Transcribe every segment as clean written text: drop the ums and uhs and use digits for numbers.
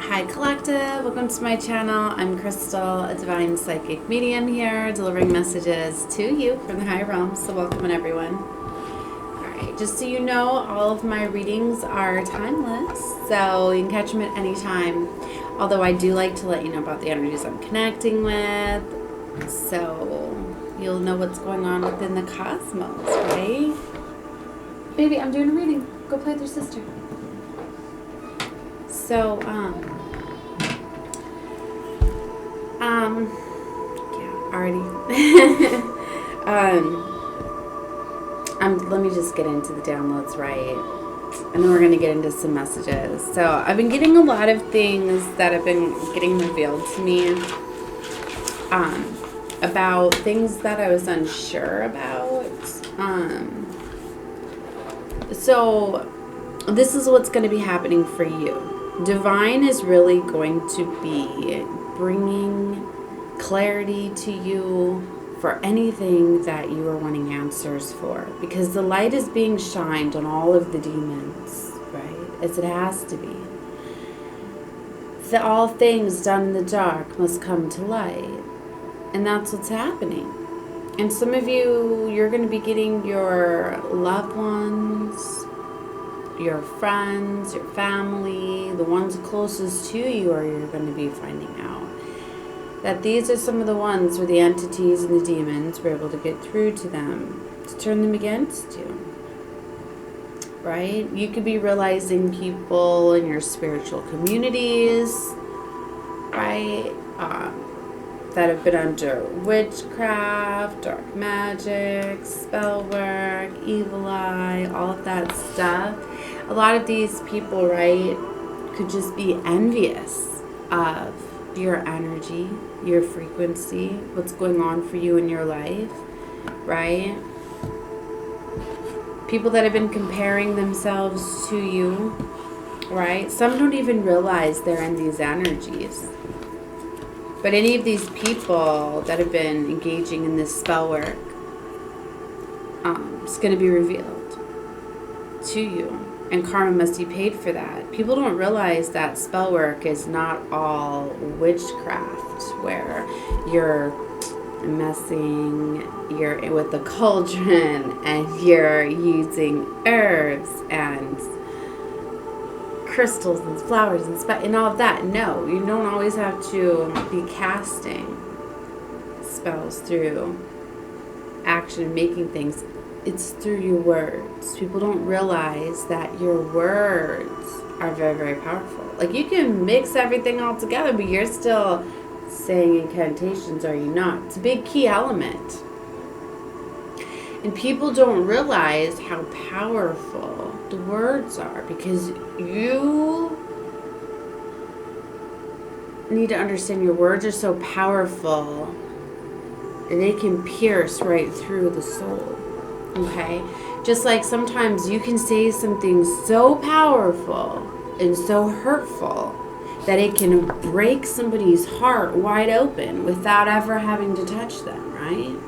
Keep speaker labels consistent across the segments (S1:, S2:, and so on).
S1: Hi Collective, welcome to my channel. I'm Crystal, a divine psychic medium here, delivering messages to you from the higher realms. So welcome everyone. Alright, just so you know, all of my readings are timeless, so you can catch them at any time. Although I do like to let you know about the energies I'm connecting with, so you'll know what's going on within the cosmos, right? Baby, I'm doing a reading. Go play with your sister. So, yeah, already. Let me just get into the downloads, right? And then we're going to get into some messages. So, I've been getting a lot of things that have been getting revealed to me, about things that I was unsure about. So, this is what's going to be happening for you. Divine is really going to be bringing clarity to you for anything that you are wanting answers for, because the light is being shined on all of the demons, right? As it has to be. All things done in the dark must come to light, and that's what's happening. And some of you, you're going to be getting your loved ones, your friends, your family, the ones closest to you, or you're going to be finding out that these are some of the ones where the entities and the demons were able to get through to them, to turn them against you, right? You could be realizing people in your spiritual communities, right, that have been under witchcraft, dark magic, spell work, evil eye, all of that stuff. A lot of these people, right, could just be envious of your energy, your frequency, what's going on for you in your life, right? People that have been comparing themselves to you, right? Some don't even realize they're in these energies. But any of these people that have been engaging in this spell work, it's going to be revealed to you. And karma must be paid for that. People don't realize that spell work is not all witchcraft, where you're messing, you're with the cauldron, and you're using herbs and crystals and flowers and all of that. No, you don't always have to be casting spells through action, making things. It's through your words. People don't realize that your words are very, very powerful. Like, you can mix everything all together, but you're still saying incantations, are you not? It's a big key element. And people don't realize how powerful the words are, because you need to understand your words are so powerful, and they can pierce right through the soul. Okay? Just like sometimes you can say something so powerful and so hurtful that it can break somebody's heart wide open without ever having to touch them, right?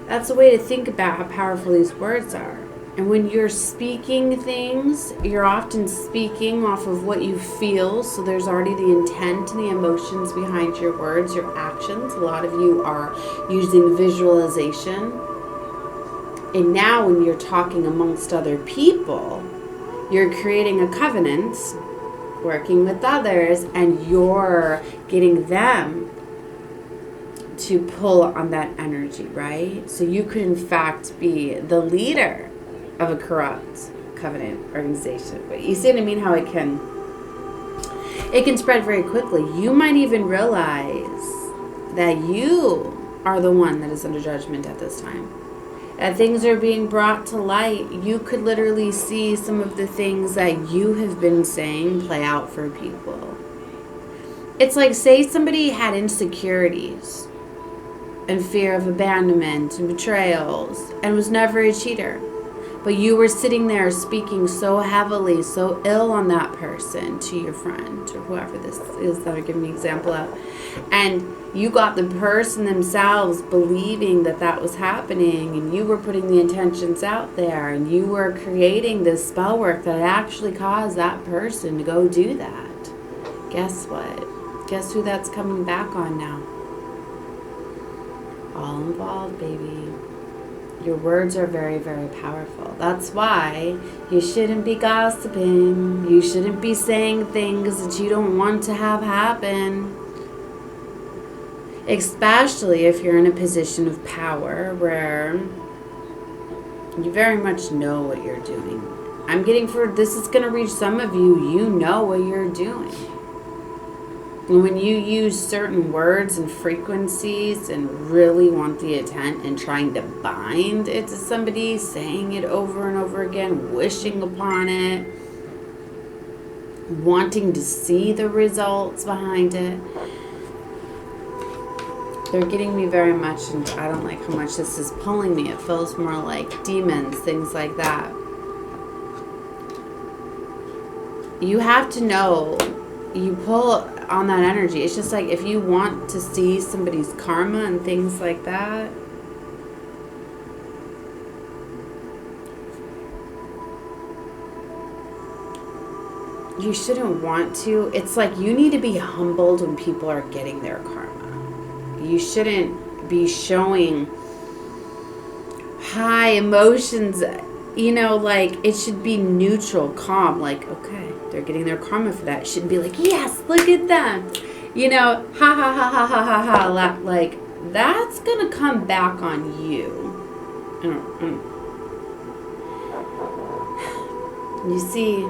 S1: That's a way to think about how powerful these words are. And when you're speaking things, you're often speaking off of what you feel. So there's already the intent and the emotions behind your words, your actions. A lot of you are using visualization. And now when you're talking amongst other people, you're creating a covenant, working with others, and you're getting them to pull on that energy, right? So you could in fact be the leader of a corrupt covenant organization. But you see what I mean? How it can spread very quickly. You might even realize that you are the one that is under judgment at this time. That things are being brought to light. You could literally see some of the things that you have been saying play out for people. It's like, say somebody had insecurities and fear of abandonment and betrayals and was never a cheater. but you were sitting there speaking so heavily, so ill on that person to your friend or whoever this is that I'm giving an example of. And you got the person themselves believing that that was happening, and you were putting the intentions out there, and you were creating this spell work that actually caused that person to go do that. Guess what? Guess who that's coming back on now? All involved, baby. Your words are very, very powerful. That's why you shouldn't be gossiping. You shouldn't be saying things that you don't want to have happen. Especially if you're in a position of power where you very much know what you're doing. I'm getting this is going to reach some of you, you know what you're doing. And when you use certain words and frequencies and really want the intent and trying to bind it to somebody, saying it over and over again, wishing upon it, wanting to see the results behind it, they're getting me very much, and I don't like how much this is pulling me. It feels more like demons, things like that. You have to know, you pull on that energy. It's just like if you want to see somebody's karma and things like that, you shouldn't want to. It's like you need to be humbled when people are getting their karma. You shouldn't be showing high emotions, you know, like it should be neutral, calm, like, okay, they're getting their karma for that. It shouldn't be like, yes, look at them, you know, ha ha ha ha ha ha ha, like that's gonna come back on you. You see,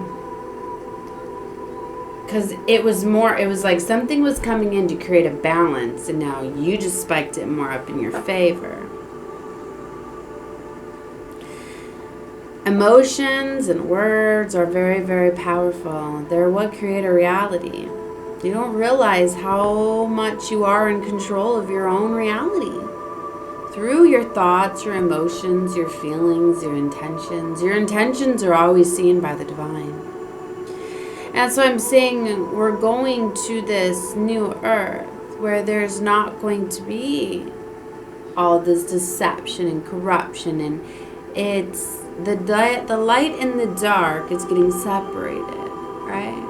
S1: because it was like something was coming in to create a balance, and now you just spiked it more up in your favor. Emotions and words are very, very powerful. They're what create a reality. You don't realize how much you are in control of your own reality. Through your thoughts, your emotions, your feelings, your intentions. Your intentions are always seen by the divine. And so I'm saying we're going to this new earth where there's not going to be all this deception and corruption, and it's the light and the dark is getting separated, right?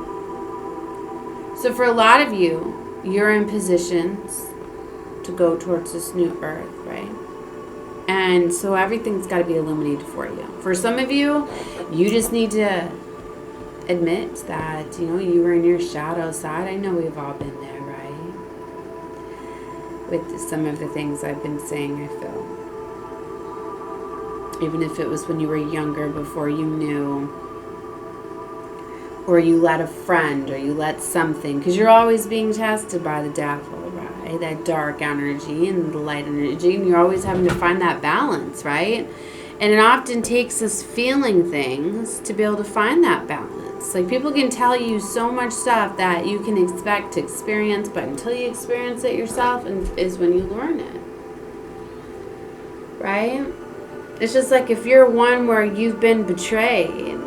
S1: So for a lot of you, you're in positions to go towards this new earth, right? And so everything's got to be illuminated for you. For some of you, you just need to admit that, you know, you were in your shadow side. I know we've all been there, right? With some of the things I've been saying, I feel. Even if it was when you were younger, before you knew, or you let a friend, or you let something, because you're always being tested by the devil, right? That dark energy and the light energy, and you're always having to find that balance, right? And it often takes us feeling things to be able to find that balance. Like, people can tell you so much stuff that you can expect to experience, but until you experience it yourself is when you learn it. Right? It's just like if you're one where you've been betrayed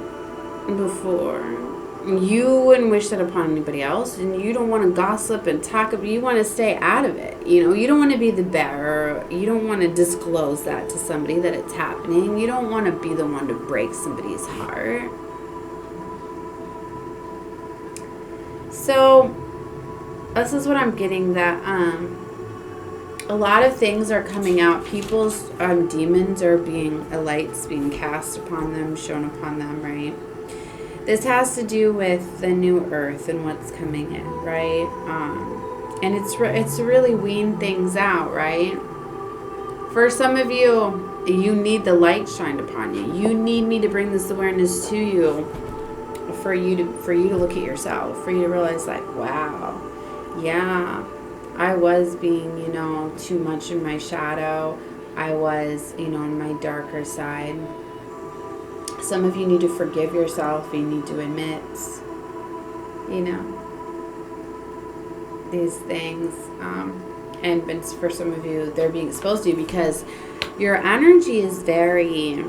S1: before, you wouldn't wish that upon anybody else, and you don't want to gossip and talk about, you want to stay out of it. You know, you don't want to be the bearer. You don't want to disclose that to somebody that it's happening. You don't want to be the one to break somebody's heart. So this is what I'm getting, that a lot of things are coming out. People's demons are lights being cast upon them, shown upon them, right? This has to do with the new earth and what's coming in, right? And it's to really wean things out, right? For some of you, you need the light shined upon you. You need me to bring this awareness to you for you to look at yourself, for you to realize, like, wow, yeah, I was being, you know, too much in my shadow. I was, you know, in my darker side. Some of you need to forgive yourself. You need to admit, you know, these things. And for some of you, they're being exposed to you because your energy is very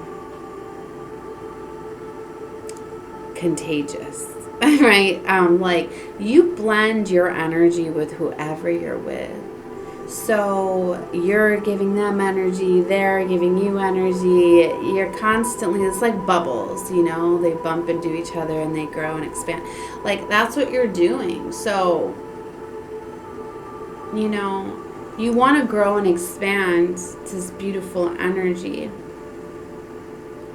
S1: contagious, right? Like, you blend your energy with whoever you're with. So you're giving them energy, they're giving you energy. You're constantly, it's like bubbles, you know, they bump into each other and they grow and expand. Like, that's what you're doing. So, you know, you want to grow and expand this beautiful energy.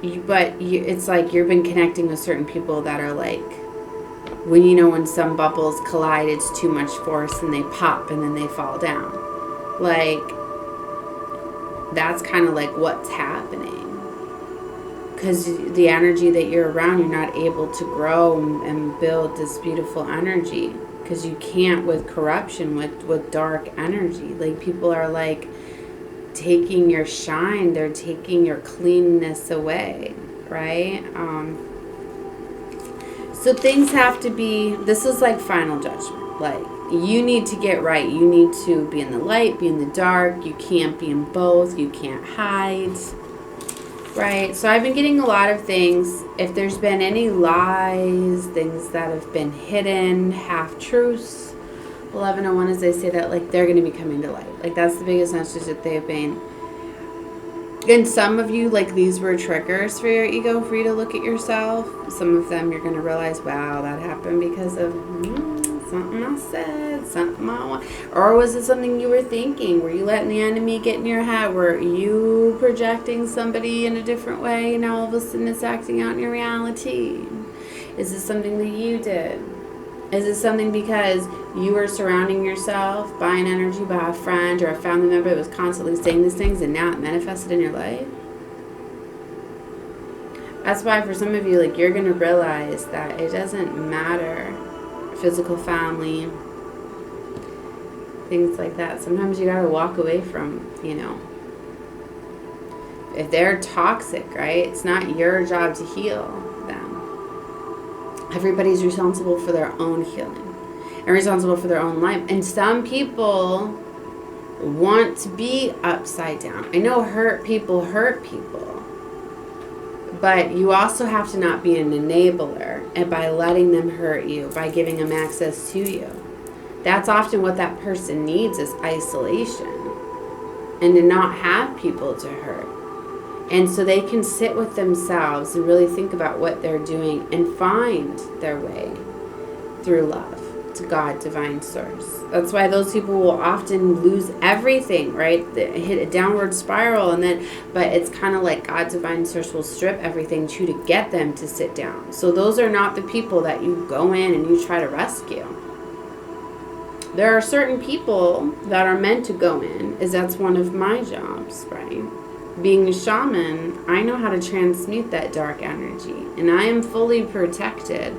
S1: It's like you've been connecting with certain people that are like, when some bubbles collide, it's too much force and they pop and then they fall down. Like, that's kind of like what's happening. Because the energy that you're around, you're not able to grow and build this beautiful energy. Because you can't with corruption, with dark energy. Like, people are like taking your shine, they're taking your cleanness away, right? So things have to be, this is like final judgment. Like, you need to get right. You need to be in the light, be in the dark. You can't be in both. You can't hide. Right? So I've been getting a lot of things. If there's been any lies, things that have been hidden, half-truths, 1101, as they say that, like, they're going to be coming to light. Like, that's the biggest message that they've been. And some of you, like, these were triggers for your ego, for you to look at yourself. Some of them you're going to realize, wow, that happened because of something I said, something I want. Or was it something you were thinking? Were you letting the enemy get in your head? Were you projecting somebody in a different way and all of a sudden it's acting out in your reality? Is this something that you did? Is it something because you were surrounding yourself, buying energy by a friend or a family member that was constantly saying these things and now it manifested in your life? That's why for some of you, like, you're going to realize that it doesn't matter. Physical family, things like that. Sometimes you got to walk away from, if they're toxic, right? It's not your job to heal them. Everybody's responsible for their own healing and responsible for their own life. And some people want to be upside down. I know hurt people, but you also have to not be an enabler and by letting them hurt you, by giving them access to you. That's often what that person needs, is isolation and to not have people to hurt. And so they can sit with themselves and really think about what they're doing and find their way through love to God, divine source. That's why those people will often lose everything, right? They hit a downward spiral, but it's kind of like God, divine source will strip everything to get them to sit down. So those are not the people that you go in and you try to rescue. There are certain people that are meant to go in, as that's one of my jobs, right? Being a shaman, I know how to transmute that dark energy, and I am fully protected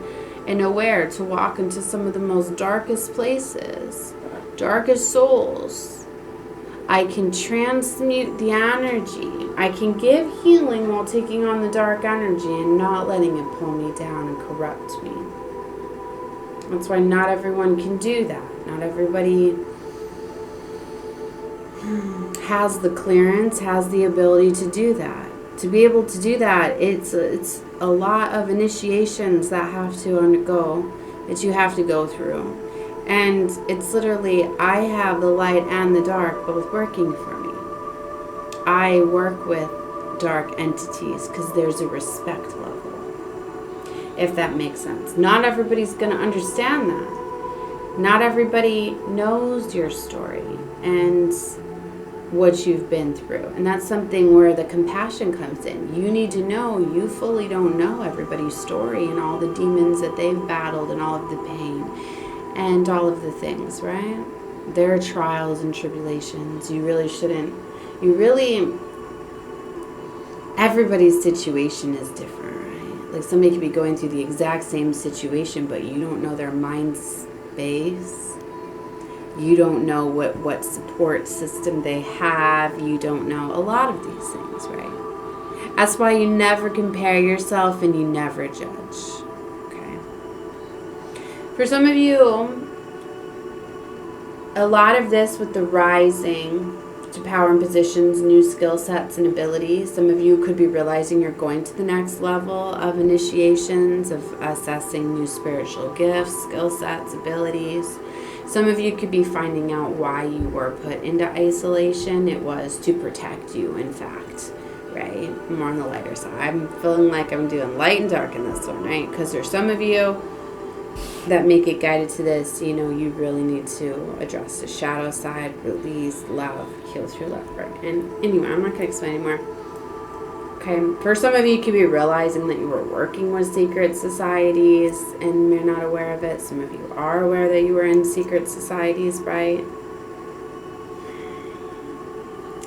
S1: and aware to walk into some of the most darkest places, darkest souls. I can transmute the energy. I can give healing while taking on the dark energy and not letting it pull me down and corrupt me. That's why not everyone can do that. Not everybody has the clearance, has the ability to do that. To be able to do that, it's a lot of initiations that have to undergo, that you have to go through. And it's literally, I have the light and the dark both working for me. I work with dark entities because there's a respect level, if that makes sense. Not everybody's going to understand that. Not everybody knows your story and what you've been through. And that's something where the compassion comes in. You need to know you fully don't know everybody's story and all the demons that they've battled and all of the pain and all of the things, right? There are trials and tribulations. You really shouldn't. Everybody's situation is different, right? Like, somebody could be going through the exact same situation, but you don't know their mind space. You don't know what support system they have. You don't know a lot of these things, right? That's why you never compare yourself and you never judge. Okay. For some of you, a lot of this with the rising to power and positions, new skill sets and abilities. Some of you could be realizing you're going to the next level of initiations, of assessing new spiritual gifts, skill sets, abilities. Some of you could be finding out why you were put into isolation. It was to protect you, in fact, right? More on the lighter side. I'm feeling like I'm doing light and dark in this one, right? Because there's some of you that make it guided to this, you know, you really need to address the shadow side, release, love, heal through love, right? And anyway, I'm not going to explain anymore. Okay, for some of you, you could be realizing that you were working with secret societies and you're not aware of it. Some of you are aware that you were in secret societies, right?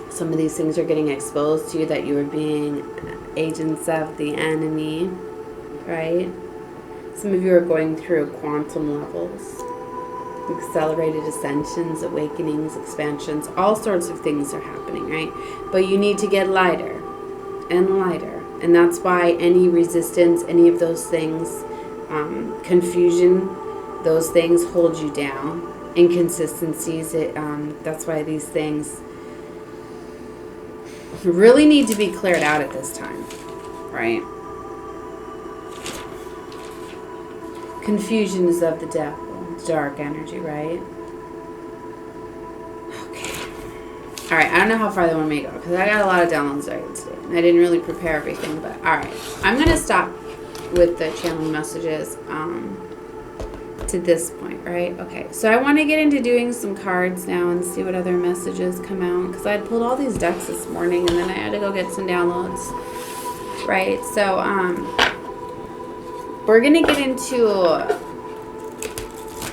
S1: Some of these things are getting exposed to you, that you were being agents of the enemy, right? Some of you are going through quantum levels, accelerated ascensions, awakenings, expansions, all sorts of things are happening, right? But you need to get lighter and lighter. And that's why any resistance, any of those things, confusion, those things hold you down. Inconsistencies, that's why these things really need to be cleared out at this time, right? Confusion is of the devil, dark energy, right? Okay. All right, I don't know how far they want me to go because I got a lot of downloads right today. And I didn't really prepare everything, but all right. I'm going to stop with the channeling messages to this point, right? Okay, so I want to get into doing some cards now and see what other messages come out because I had pulled all these decks this morning and then I had to go get some downloads, right? So, we're going to get into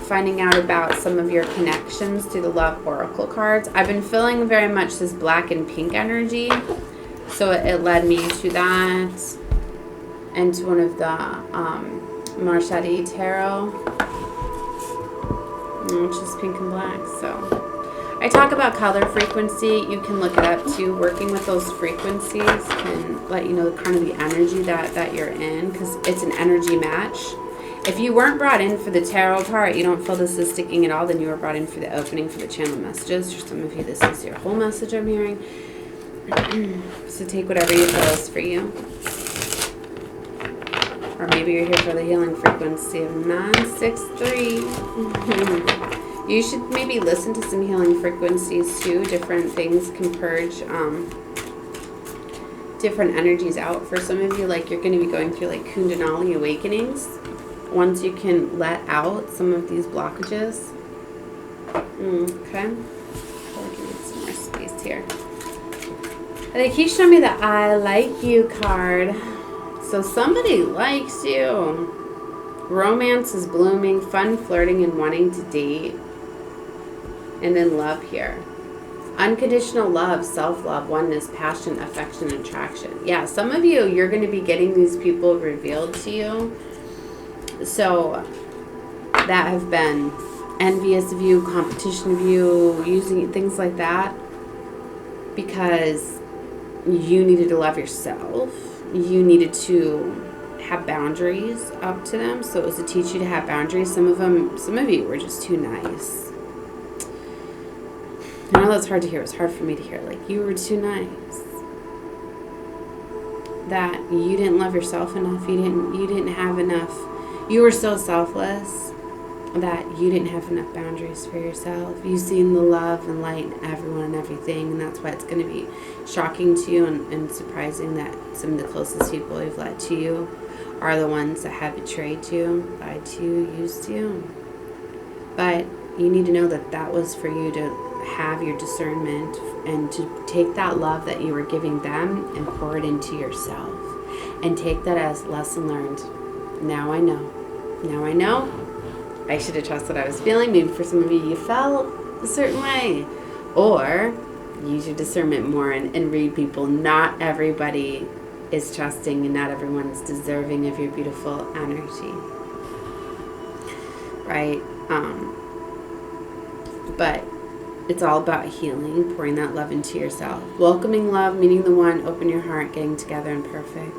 S1: finding out about some of your connections to the Love Oracle cards. I've been feeling very much this black and pink energy, so it led me to that and to one of the Marchetti Tarot, which is pink and black. So I talk about color frequency. You can look it up too. Working with those frequencies can let you know kind of the energy that you're in, because it's an energy match. If you weren't brought in for the tarot part, you don't feel this is sticking at all, then you were brought in for the opening for the channel messages. For some of you, this is your whole message I'm hearing. So take whatever you feel is for you. Or maybe you're here for the healing frequency of 963. You should maybe listen to some healing frequencies too. Different things can purge different energies out. For some of you, like you're going to be going through like Kundalini awakenings. Once you can let out some of these blockages. Okay. I feel like I need some more space here. And they keep showing me the I like you card. So somebody likes you. Romance is blooming, fun flirting and wanting to date. And then love here. Unconditional love, self-love, oneness, passion, affection, attraction. Yeah, some of you, you're going to be getting these people revealed to you. So that have been envious of you, competition of you, using things like that. Because you needed to love yourself. You needed to have boundaries up to them. So it was to teach you to have boundaries. Some of you were just too nice. I know that's hard to hear. It was hard for me to hear. Like, you were too nice. That you didn't love yourself enough. You didn't have enough. You were so selfless that you didn't have enough boundaries for yourself. You've seen the love and light in everyone and everything, and that's why it's going to be shocking to you and surprising that some of the closest people who've led to you are the ones that have betrayed you, lied to you, used you. But you need to know that that was for you to have your discernment and to take that love that you were giving them and pour it into yourself and take that as lesson learned. Now I know. Now I know. I should have trusted what I was feeling. Maybe for some of you, you felt a certain way. Or use your discernment more and read people. Not everybody is trusting and not everyone is deserving of your beautiful energy. Right? But it's all about healing, pouring that love into yourself. Welcoming love, meeting the one, open your heart, getting together and perfect.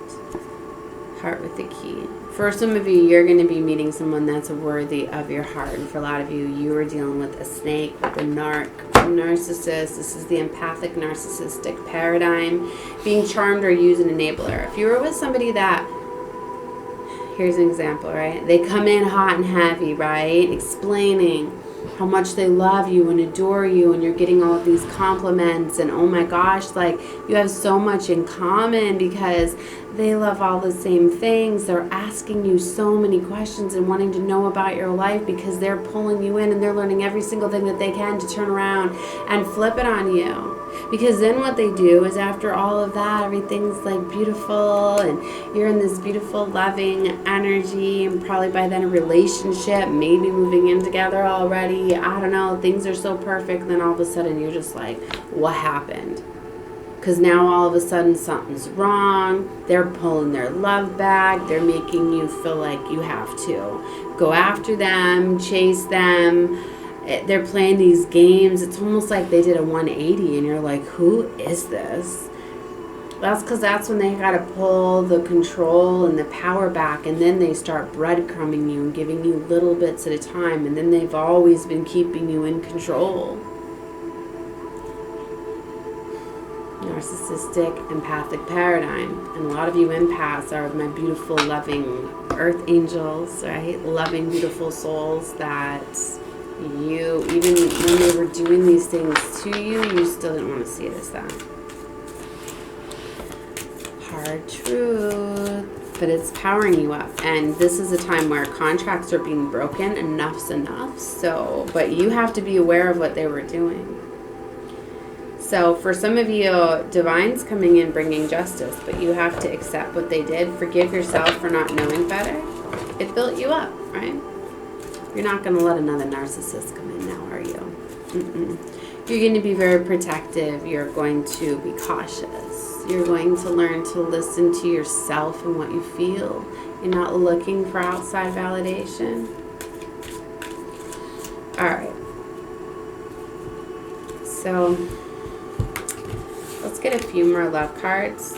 S1: Heart with the key. For some of you, you're going to be meeting someone that's worthy of your heart. And for a lot of you, you are dealing with a snake, with a narcissist. This is the empathic narcissistic paradigm. Being charmed or used an enabler. If you were with somebody that, here's an example, right? They come in hot and heavy, right? Explaining how much they love you and adore you, and you're getting all of these compliments, and oh my gosh, like you have so much in common because they love all the same things. They're asking you so many questions and wanting to know about your life because they're pulling you in and they're learning every single thing that they can to turn around and flip it on you. Because then what they do is after all of that, everything's like beautiful and you're in this beautiful loving energy, and probably by then a relationship, maybe moving in together already. I don't know, things are so perfect, and then all of a sudden you're just like, what happened? Because now all of a sudden something's wrong. They're pulling their love back. They're making you feel like you have to go after them, chase them. They're playing these games. It's almost like they did a 180 and you're like, who is this? That's because that's when they got to pull the control and the power back, and then they start breadcrumbing you and giving you little bits at a time, and then they've always been keeping you in control. Narcissistic, empathic paradigm. And a lot of you empaths are my beautiful, loving earth angels, right? Loving, beautiful souls that you, even when they were doing these things to you, you still didn't want to see it as that. Hard truth. But it's powering you up. And this is a time where contracts are being broken. Enough's enough. So, but you have to be aware of what they were doing. So for some of you, divine's coming in bringing justice, but you have to accept what they did. Forgive yourself for not knowing better. It built you up, right? You're not going to let another narcissist come in now, are you? You're going to be very protective. You're going to be cautious. You're going to learn to listen to yourself and what you feel. You're not looking for outside validation. All right. So let's get a few more love cards,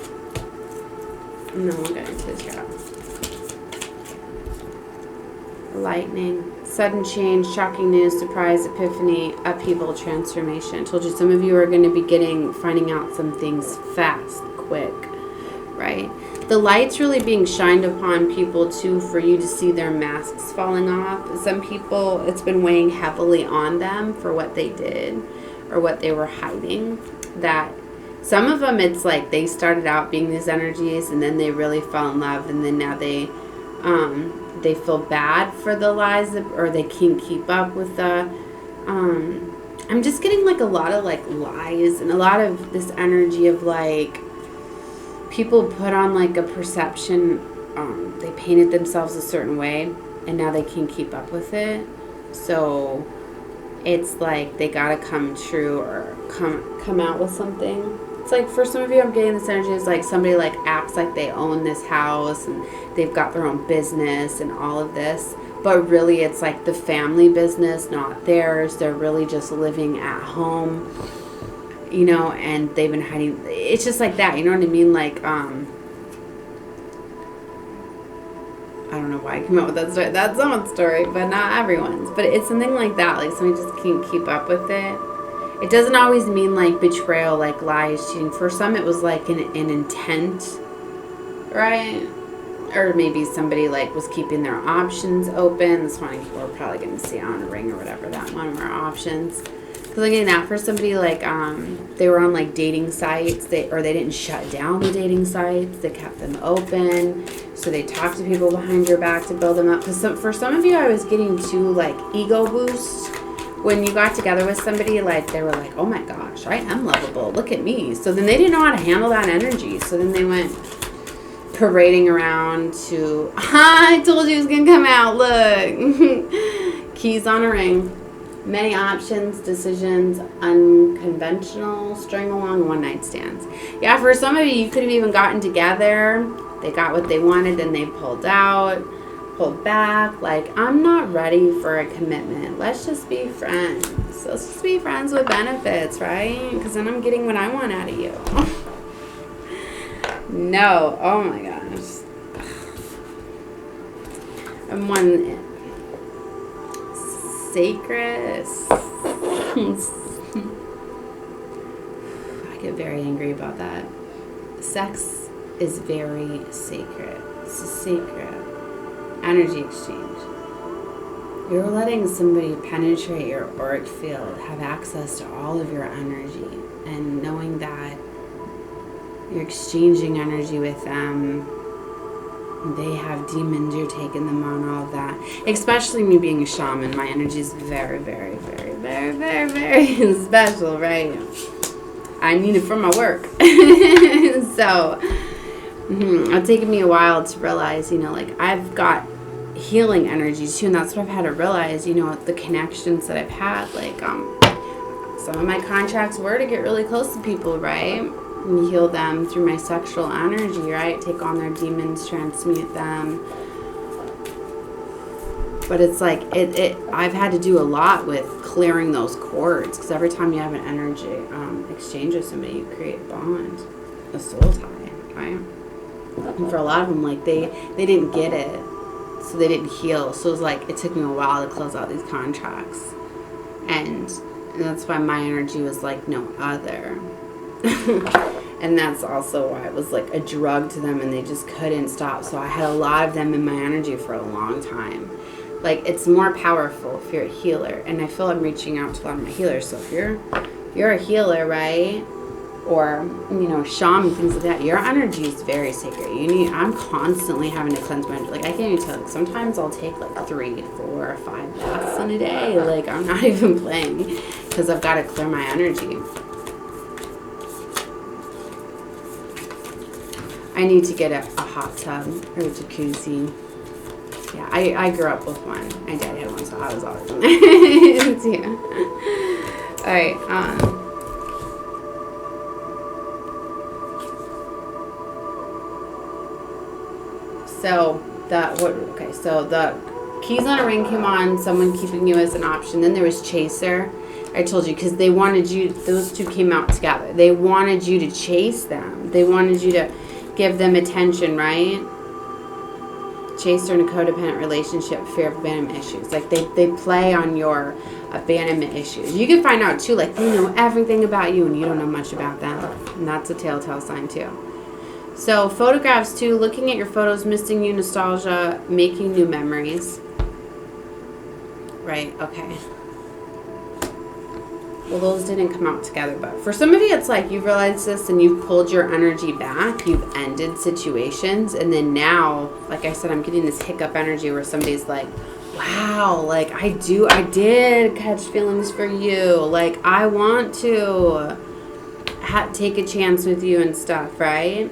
S1: and then we'll get into the tarot. Lightning, sudden change, shocking news, surprise, epiphany, upheaval, transformation. I told you some of you are going to be finding out some things fast, quick, right? The light's really being shined upon people too, for you to see their masks falling off. Some people, it's been weighing heavily on them for what they did or what they were hiding. That some of them, it's like they started out being these energies and then they really fell in love, and then now they feel bad for the lies or they can't keep up with the I'm just getting like a lot of like lies and a lot of this energy of like people put on like a perception, they painted themselves a certain way and now they can't keep up with it, so it's like they gotta come true or come out with something. It's like for some of you, I'm getting this energy is like somebody like acts like they own this house and they've got their own business and all of this, but really it's like the family business, not theirs. They're really just living at home, you know, and they've been hiding. It's just like that, you know what I mean? Like, I don't know why I came up with that story. That's someone's story, but not everyone's. But it's something like that. Like somebody just can't keep up with it. It doesn't always mean like betrayal, like lies, cheating. For some, it was like an intent, right? Or maybe somebody like was keeping their options open. This one people are probably going to see on a ring or whatever. That one were options. Because looking at that for somebody like they were on like dating sites, they didn't shut down the dating sites. They kept them open. So they talked to people behind your back to build them up. Because for some of you, I was getting too like ego boost. When you got together with somebody, like they were like, oh my gosh, I am lovable. Look at me. So then they didn't know how to handle that energy. So then they went parading around to, I told you it was going to come out. Look. Keys on a ring. Many options, decisions, unconventional, string along, one night stands. Yeah, for some of you could have even gotten together. They got what they wanted, then they pulled back. Like, I'm not ready for a commitment. Let's just be friends. Let's just be friends with benefits, right? Because then I'm getting what I want out of you. No. Oh my gosh. And one sacred. I get very angry about that. Sex is very sacred. It's a sacred energy exchange. You're letting somebody penetrate your auric field, have access to all of your energy, and knowing that you're exchanging energy with them. They have demons, you're taking them on, all of that. Especially me being a shaman, my energy is very, very, very, very, very, very special, right? I need it for my work. So, it's taken me a while to realize, like I've got healing energies too, and that's what I've had to realize, the connections that I've had. Like, some of my contracts were to get really close to people, right? And heal them through my sexual energy, right? Take on their demons, transmute them. But it's like, I've had to do a lot with clearing those cords, because every time you have an energy exchange with somebody, you create a bond, a soul tie, right? And for a lot of them, like, they didn't get it, so they didn't heal. So it was like, it took me a while to close out these contracts. And that's why my energy was like no other. And that's also why it was like a drug to them, and they just couldn't stop. So I had a lot of them in my energy for a long time. Like, it's more powerful if you're a healer, and I feel I'm reaching out to a lot of my healers. So if you're a healer, right, or shaman, things like that, your energy is very sacred. I'm constantly having to cleanse my energy. Like, I can't even tell, like, sometimes I'll take like 3, 4, 5 baths in a day. Like, I'm not even playing, because I've got to clear my energy. I need to get a hot tub or a jacuzzi. Yeah, I grew up with one. My dad had one, so I was always in there. Yeah. All right. So the keys on a ring came on. Someone keeping you as an option. Then there was chaser. I told you, because they wanted you. Those two came out together. They wanted you to chase them. They wanted you to give them attention, right? Chaser in a codependent relationship, fear of abandonment issues. Like, they play on your abandonment issues. You can find out too, like, they know everything about you and you don't know much about them. And that's a telltale sign too. So photographs too, looking at your photos, missing you, nostalgia, making new memories. Right, okay. Well, those didn't come out together, but for some of you, it's like you've realized this and you've pulled your energy back. You've ended situations, and then now, like I said, I'm getting this hiccup energy where somebody's like, wow, like I did catch feelings for you. Like, I want to take a chance with you and stuff, right?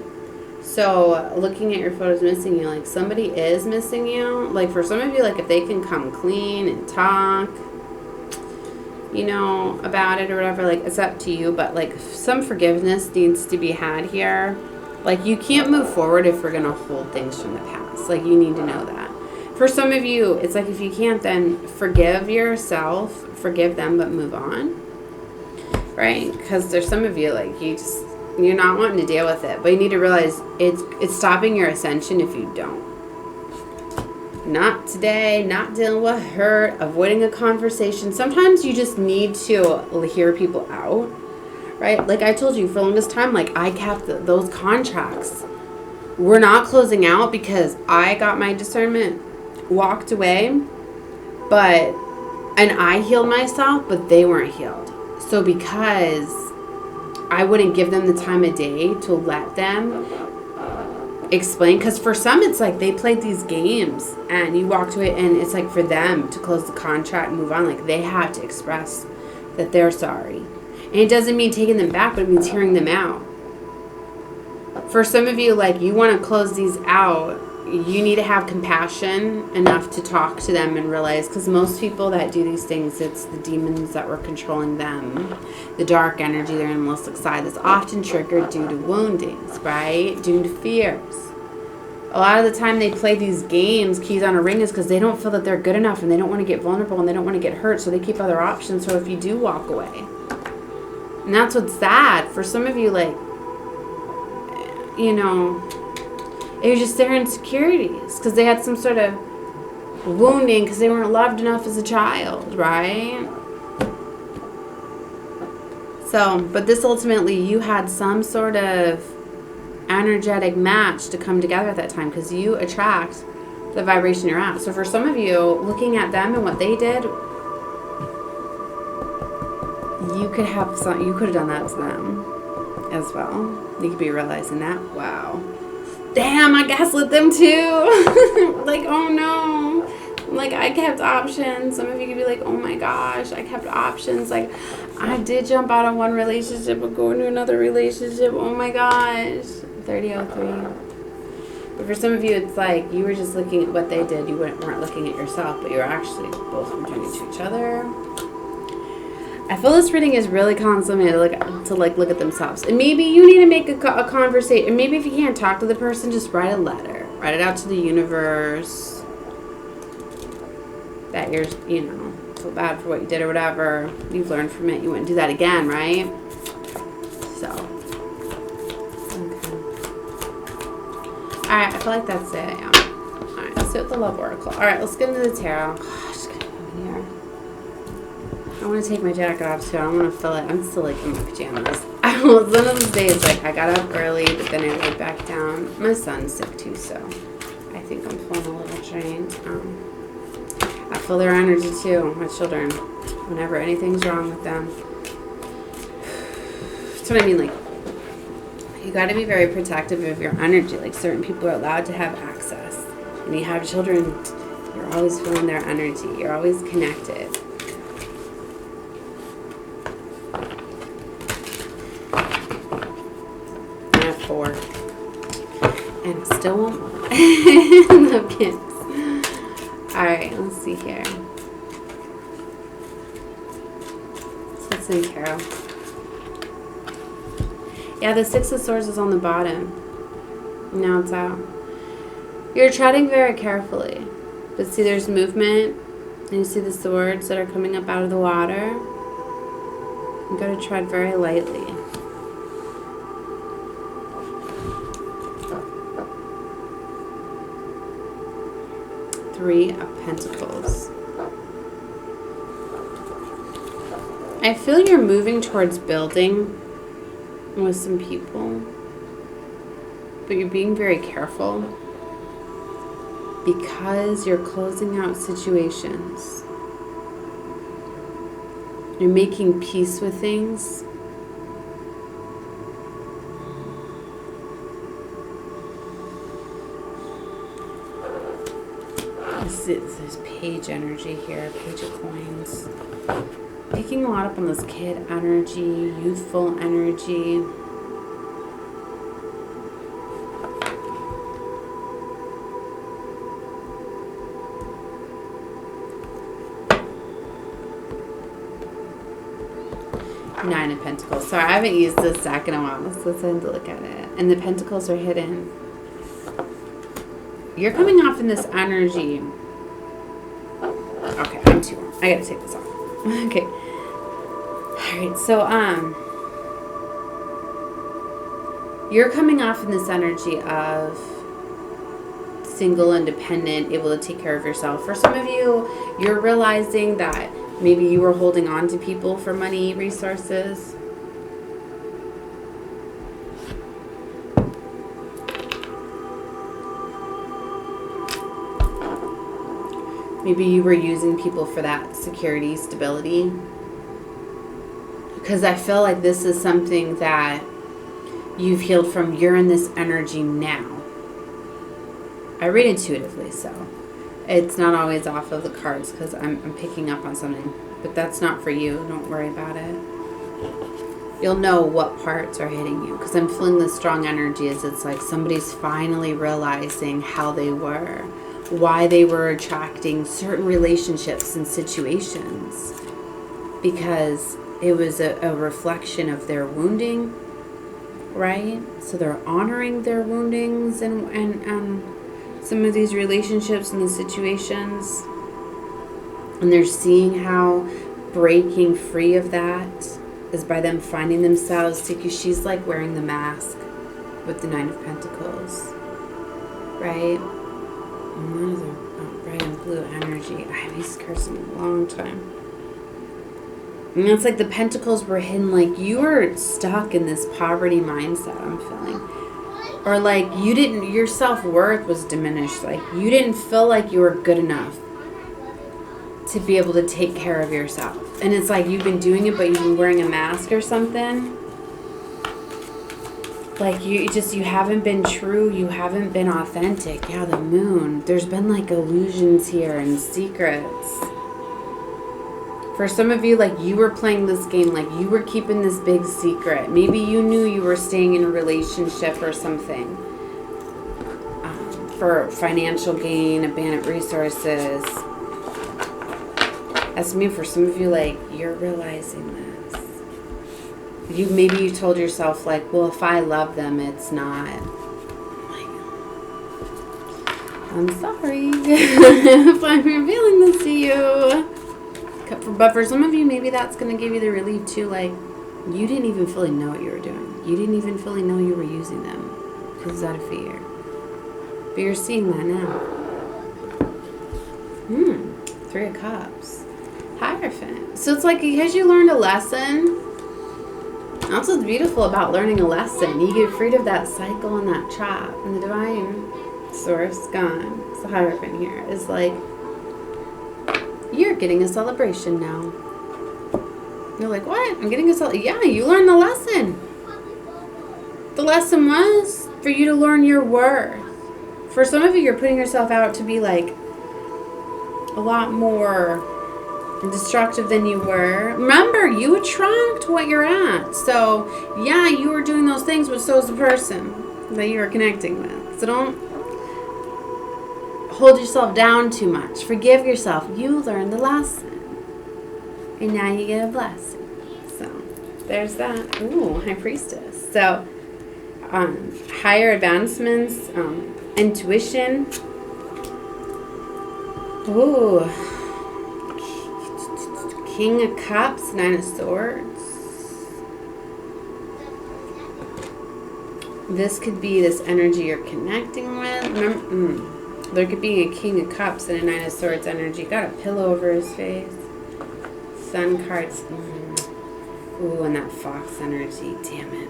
S1: So looking at your photos missing you, like somebody is missing you. Like, for some of you, like if they can come clean and talk, about it or whatever, like, it's up to you. But like, some forgiveness needs to be had here. Like, you can't move forward if we're gonna hold things from the past. Like, you need to know that. For some of you, it's like, if you can't, then forgive yourself, forgive them, but move on, right? Because there's some of you, like, you're not wanting to deal with it, but you need to realize it's stopping your ascension if you don't. Not today, not dealing with hurt, avoiding a conversation. Sometimes you just need to hear people out, right? Like I told you, for the longest time, like, I kept those contracts. We're not closing out because I got my discernment, walked away, and I healed myself, but they weren't healed. So because I wouldn't give them the time of day to let them explain, because for some it's like they played these games and you walked away, and it's like for them to close the contract and move on, like they have to express that they're sorry. And it doesn't mean taking them back, but it means hearing them out. For some of you, like, you want to close these out, you need to have compassion enough to talk to them and realize, because most people that do these things, it's the demons that were controlling them, the dark energy, their animalistic side, that's often triggered due to woundings, right? Due to fears. A lot of the time they play these games, keys on a ring, is because they don't feel that they're good enough, and they don't want to get vulnerable, and they don't want to get hurt, so they keep other options. So if you do walk away, and that's what's sad for some of you, like, it was just their insecurities, because they had some sort of wounding because they weren't loved enough as a child, right? So, but this ultimately, you had some sort of energetic match to come together at that time because you attract the vibration you're at. So for some of you, looking at them and what they did, you could have done that to them as well. You could be realizing that. Wow. Damn, I gaslit them too. Like, oh no. Like, I kept options. Some of you could be like, oh my gosh, I kept options. Like, I did jump out of one relationship and go into another relationship. Oh my gosh. 3003. But for some of you, it's like you were just looking at what they did. You weren't looking at yourself, but you were actually both returning to each other. I feel this reading is really calling somebody to look at themselves. And maybe you need to make a conversation. Maybe if you can't talk to the person, just write a letter. Write it out to the universe. That you're, feel bad for what you did or whatever. You've learned from it. You wouldn't do that again, right? So. Okay. Alright, I feel like that's it, yeah. Alright, let's do it with the Love Oracle. Alright, let's get into the tarot. Gosh, get over here. I want to take my jacket off too. I don't want to feel it. I'm still in my pajamas. One of those days, I got up early, but then I laid back down. My son's sick too, so I think I'm feeling a little drained. I feel their energy too, my children. Whenever anything's wrong with them. That's what I mean, you got to be very protective of your energy. Like, certain people are allowed to have access. When you have children, you're always feeling their energy. You're always connected. And still won't napkins. Alright, let's see here. So let's see, Carol. Yeah, the Six of Swords is on the bottom. Now it's out. You're treading very carefully. But see, there's movement. And you see the swords that are coming up out of the water. You gotta tread very lightly. Three of Pentacles. I feel you're moving towards building with some people, but you're being very careful because you're closing out situations. You're making peace with things. This page energy here, page of coins. Picking a lot up on this kid energy, youthful energy. Nine of Pentacles. Sorry, I haven't used this deck in a while, so let's end to look at it. And the Pentacles are hidden. You're coming off in this energy. Okay, I'm too warm. I gotta take this off. Okay. Alright, so, you're coming off in this energy of single, independent, able to take care of yourself. For some of you, you're realizing that maybe you were holding on to people for money, resources. Maybe you were using people for that security, stability. Because I feel like this is something that you've healed from. You're in this energy now. I read intuitively, so it's not always off of the cards because I'm picking up on something. But that's not for you. Don't worry about it. You'll know what parts are hitting you. Because I'm feeling this strong energy as it's like somebody's finally realizing how they were. Why they were attracting certain relationships and situations, because it was a reflection of their wounding, right? So they're honoring their woundings and some of these relationships and the situations, and they're seeing how breaking free of that is by them finding themselves. Because she's like wearing the mask with the Nine of Pentacles, right? Red and blue energy. I have used curse in a long time. And it's like the pentacles were hidden, like you were stuck in this poverty mindset, I'm feeling. Or like your self-worth was diminished. Like you didn't feel like you were good enough to be able to take care of yourself. And it's like you've been doing it, but you've been wearing a mask or something. Like you haven't been true. You haven't been authentic. Yeah, the moon. There's been like illusions here and secrets. For some of you, like you were playing this game, like you were keeping this big secret. Maybe you knew you were staying in a relationship or something for financial gain, abundant resources. That's me. For some of you, like you're realizing this. Maybe you told yourself like, well, if I love them, it's not. I'm sorry if I'm revealing this to you. But for some of you, maybe that's going to give you the relief too. Like, you didn't even fully know what you were doing. You didn't even fully know you were using them because out of fear. But you're seeing that now. 3 of Cups. Hierophant. So it's like because you learned a lesson. That's what's beautiful about learning a lesson. You get freed of that cycle and that trap. And the divine source gone. It's the Hierophant here. Is like, you're getting a celebration now. You're like, what? I'm getting a celebration. Yeah, you learned the lesson. The lesson was for you to learn your worth. For some of you, you're putting yourself out to be like a lot more destructive than you were. Remember, you attract what you're at. So, yeah, you were doing those things, but so is the person that you are connecting with. So don't hold yourself down too much. Forgive yourself. You learned the lesson. And now you get a blessing. So, there's that. Ooh, High Priestess. So, higher advancements, intuition. Ooh. King of Cups, 9 of Swords. This could be this energy you're connecting with. Remember, there could be a King of Cups and a 9 of Swords energy. Got a pillow over his face. Sun cards. Ooh, and that Fox energy. Damn it.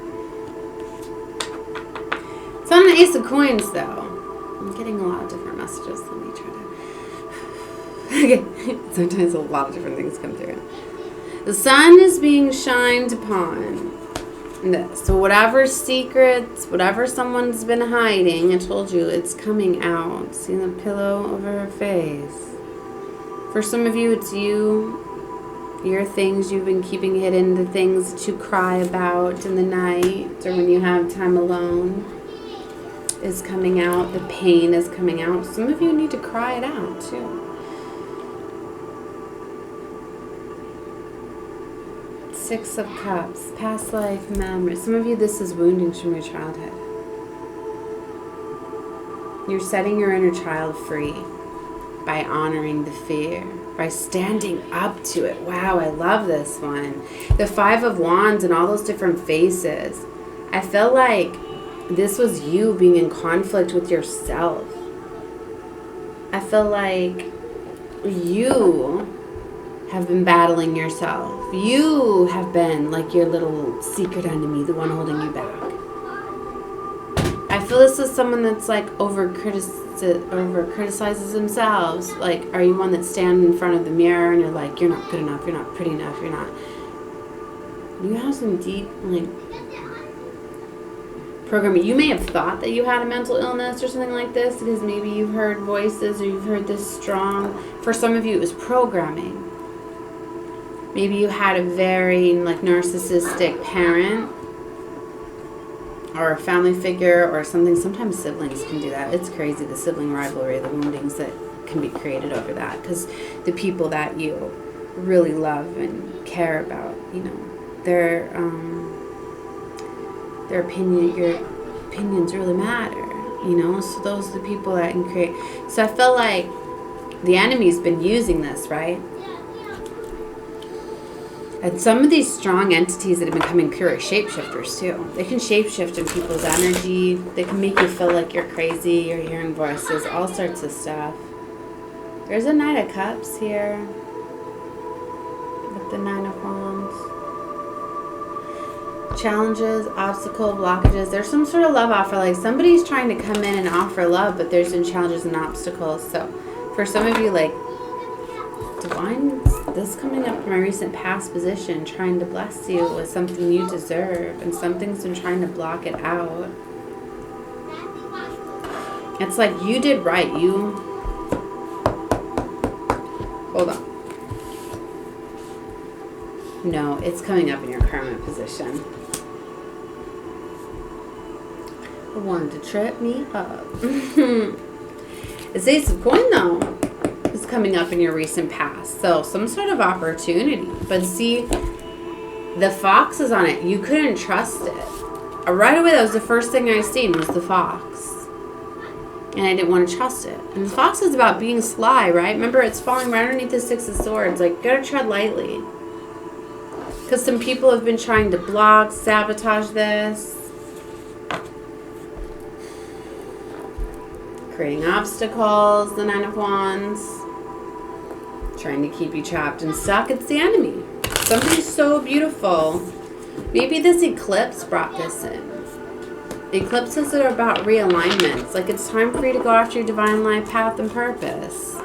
S1: It's on the Ace of Coins, though. I'm getting a lot of different messages. Let me try to... Okay. Sometimes a lot of different things come through. The sun is being shined upon. So whatever secrets, whatever someone's been hiding, I told you, it's coming out. See the pillow over her face. For some of you, it's you, your things you've been keeping hidden, the things that you cry about in the night or when you have time alone is coming out. The pain is coming out. Some of you need to cry it out too. Six of Cups, past life memories. Some of you, this is woundings from your childhood. You're setting your inner child free by honoring the fear, by standing up to it. Wow, I love this one. The 5 of Wands and all those different faces. I feel like this was you being in conflict with yourself. I feel like you have been battling yourself. You have been like your little secret enemy, the one holding you back. I feel this is someone that's like over criticizes themselves. Like, are you one that stands in front of the mirror and you're like, you're not good enough, you're not pretty enough, you're not. You have some deep like programming. You may have thought that you had a mental illness or something like this because maybe you've heard voices or you've heard this strong. For some of you, it was programming. Maybe you had a very like narcissistic parent or a family figure or something. Sometimes siblings can do that. It's crazy, the sibling rivalry, the woundings that can be created over that, because the people that you really love and care about, you know, their opinion, your opinions really matter, you know. So those are the people that can create. So I feel like the enemy's been using this, right? And some of these strong entities that have been coming through are shapeshifters too. They can shapeshift in people's energy. They can make you feel like you're crazy, you're hearing voices, all sorts of stuff. There's a Knight of Cups here with the Nine of Wands. Challenges, obstacle, blockages. There's some sort of love offer. Like somebody's trying to come in and offer love, but there's some challenges and obstacles. So for some of you, like, divine, this coming up from my recent past position, trying to bless you with something you deserve, and something's been trying to block it out. It's like you did right. You, hold on. No, it's coming up in your current position. It wanted to trip me up. It's Ace of Coin though. It's coming up in your recent past. So some sort of opportunity. But see, the fox is on it. You couldn't trust it. Right away, that was the first thing I seen was the fox. And I didn't want to trust it. And the fox is about being sly, right? Remember, it's falling right underneath the Six of Swords. Like, gotta tread lightly. Because some people have been trying to block, sabotage this. Creating obstacles, the Nine of Wands. Trying to keep you trapped and stuck. It's the enemy. Something so beautiful. Maybe this eclipse brought this in. Eclipses are about realignments. Like it's time for you to go after your divine life path and purpose.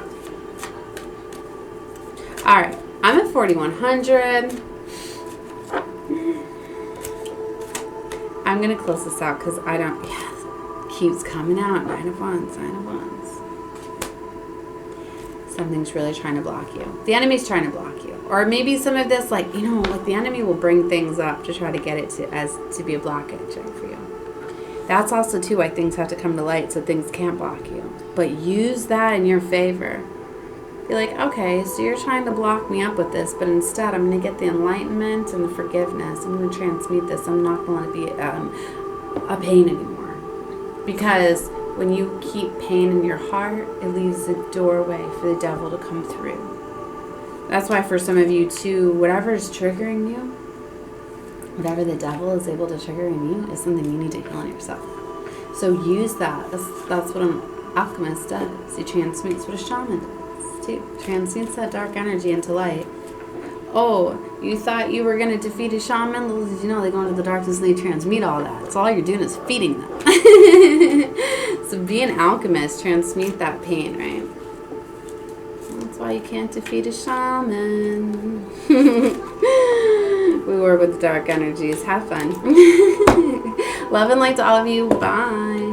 S1: Alright, I'm at 4,100. I'm going to close this out because I don't... Yes, keeps coming out. Nine of Wands, Nine of Wands. Something's really trying to block you. The enemy's trying to block you. Or maybe some of this, like, you know, like the enemy will bring things up to try to get it to be a blockage for you. That's also, too, why things have to come to light so things can't block you. But use that in your favor. Be like, okay, so you're trying to block me up with this, but instead I'm going to get the enlightenment and the forgiveness. I'm going to transmute this. I'm not going to let it be a pain anymore. Because when you keep pain in your heart, it leaves a doorway for the devil to come through. That's why for some of you, too, whatever is triggering you, whatever the devil is able to trigger in you is something you need to heal in yourself. So use that. That's what an alchemist does. He transmutes what a shaman does, too. Transmutes that dark energy into light. Oh, you thought you were going to defeat a shaman? Little did you know they go into the darkness and they transmute all that. So all you're doing is feeding them. So be an alchemist. Transmute that pain, right? That's why you can't defeat a shaman. We work with the dark energies. Have fun. Love and light to all of you. Bye.